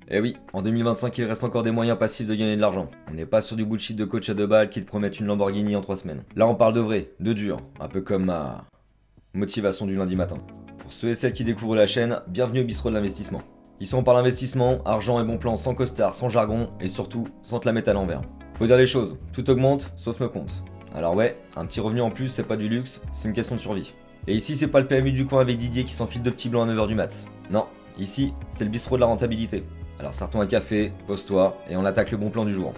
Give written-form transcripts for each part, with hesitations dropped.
Eh oui, en 2025, il reste encore des moyens passifs de gagner de l'argent. On n'est pas sur du bullshit de coach à 2 balles qui te promettent une Lamborghini en 3 semaines. Là, on parle de vrai, de dur, un peu comme ma motivation du lundi matin. Pour ceux et celles qui découvrent la chaîne, bienvenue au bistrot de l'investissement. Ici, on parle investissement, argent et bon plan sans costard, sans jargon et surtout sans te la mettre à l'envers. Faut dire les choses, tout augmente, sauf nos comptes. Alors ouais, un petit revenu en plus, c'est pas du luxe, c'est une question de survie. Et ici, c'est pas le PMU du coin avec Didier qui s'enfile de petits blancs à 9h du mat. Non, ici, c'est le bistrot de la rentabilité. Alors sortons un café, pose-toi, et on attaque le bon plan du jour.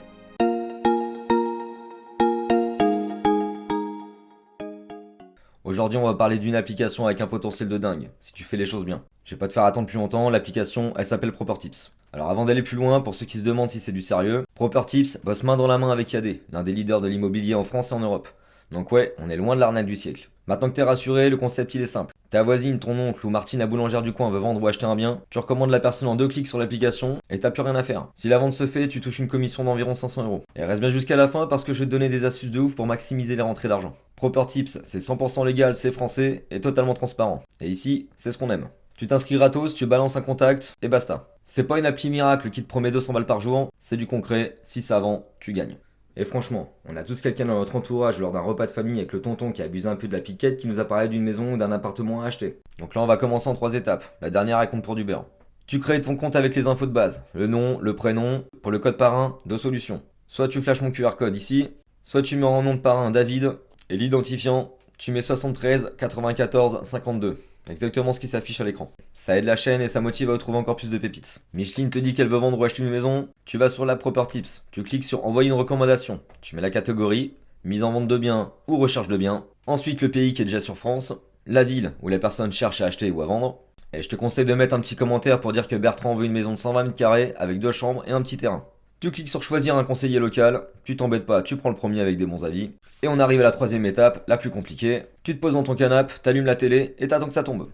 Aujourd'hui, on va parler d'une application avec un potentiel de dingue, si tu fais les choses bien. Je vais pas te faire attendre plus longtemps, l'application, elle s'appelle ProperTips. Alors avant d'aller plus loin, pour ceux qui se demandent si c'est du sérieux, ProperTips bosse main dans la main avec Yadé, l'un des leaders de l'immobilier en France et en Europe. Donc ouais, on est loin de l'arnaque du siècle. Maintenant que t'es rassuré, le concept il est simple. Ta voisine, ton oncle ou Martine la boulangère du coin veut vendre ou acheter un bien, tu recommandes la personne en 2 clics sur l'application et t'as plus rien à faire. Si la vente se fait, tu touches une commission d'environ 500 €. Et reste bien jusqu'à la fin parce que je vais te donner des astuces de ouf pour maximiser les rentrées d'argent. ProperTips, c'est 100% légal, c'est français et totalement transparent. Et ici, c'est ce qu'on aime. Tu t'inscris gratos, tu balances un contact et basta. C'est pas une appli miracle qui te promet 200 balles par jour, c'est du concret, si ça vend, tu gagnes. Et franchement, on a tous quelqu'un dans notre entourage lors d'un repas de famille avec le tonton qui a abusé un peu de la piquette qui nous a parlé d'une maison ou d'un appartement à acheter. Donc là on va commencer en 3 étapes, la dernière elle compte pour du beurre. Tu crées ton compte avec les infos de base, le nom, le prénom, pour le code parrain, 2 solutions. Soit tu flashes mon QR code ici, soit tu mets en nom de parrain David, et l'identifiant, tu mets 73 94 52. Exactement ce qui s'affiche à l'écran. Ça aide la chaîne et ça motive à retrouver encore plus de pépites. Micheline te dit qu'elle veut vendre ou acheter une maison, tu vas sur la ProperTips, tu cliques sur envoyer une recommandation, tu mets la catégorie, mise en vente de biens ou recherche de biens, ensuite le pays qui est déjà sur France, la ville où la personne cherche à acheter ou à vendre, et je te conseille de mettre un petit commentaire pour dire que Bertrand veut une maison de 120 mètres carrés avec 2 chambres et un petit terrain. Tu cliques sur choisir un conseiller local, tu t'embêtes pas, tu prends le premier avec des bons avis. Et on arrive à la 3ème étape, la plus compliquée. Tu te poses dans ton canapé, t'allumes la télé et t'attends que ça tombe.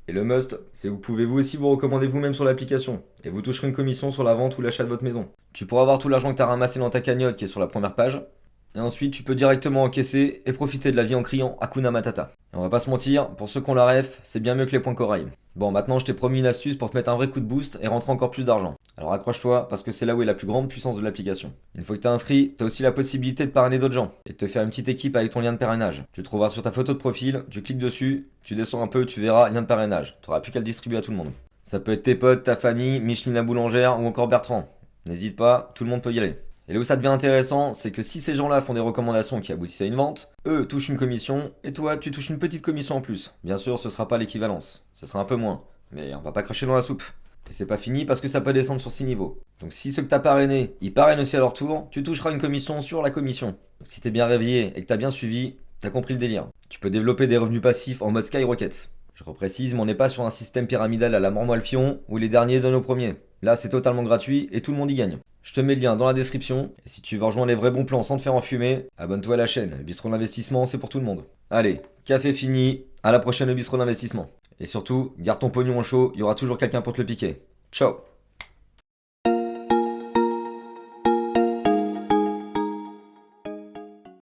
Et le must, c'est que vous pouvez vous aussi vous recommander vous-même sur l'application. Et vous toucherez une commission sur la vente ou l'achat de votre maison. Tu pourras avoir tout l'argent que t'as ramassé dans ta cagnotte qui est sur la première page. Et ensuite, tu peux directement encaisser et profiter de la vie en criant Hakuna Matata. Et on va pas se mentir, pour ceux qui ont la ref, c'est bien mieux que les points corail. Bon, maintenant je t'ai promis une astuce pour te mettre un vrai coup de boost et rentrer encore plus d'argent. Alors accroche-toi parce que c'est là où est la plus grande puissance de l'application. Une fois que t'es inscrit, t'as aussi la possibilité de parrainer d'autres gens et de te faire une petite équipe avec ton lien de parrainage. Tu trouveras sur ta photo de profil, tu cliques dessus, tu descends un peu, tu verras lien de parrainage. T'auras plus qu'à le distribuer à tout le monde. Ça peut être tes potes, ta famille, Micheline la boulangère ou encore Bertrand. N'hésite pas, tout le monde peut y aller. Et là où ça devient intéressant, c'est que si ces gens-là font des recommandations qui aboutissent à une vente, eux touchent une commission, et toi tu touches une petite commission en plus. Bien sûr, ce sera pas l'équivalence, ce sera un peu moins, mais on va pas cracher dans la soupe. Et c'est pas fini parce que ça peut descendre sur 6 niveaux. Donc si ceux que t'as parrainés, ils parrainent aussi à leur tour, tu toucheras une commission sur la commission. Donc si t'es bien réveillé et que t'as bien suivi, t'as compris le délire. Tu peux développer des revenus passifs en mode Skyrocket. Je reprécise, mais on n'est pas sur un système pyramidal à la Mormoilfion où les derniers donnent aux premiers. Là, c'est totalement gratuit et tout le monde y gagne. Je te mets le lien dans la description. Et si tu veux rejoindre les vrais bons plans sans te faire enfumer, abonne-toi à la chaîne. Le bistrot d'investissement, c'est pour tout le monde. Allez, café fini. À la prochaine au bistrot d'investissement. Et surtout, garde ton pognon au chaud, il y aura toujours quelqu'un pour te le piquer. Ciao.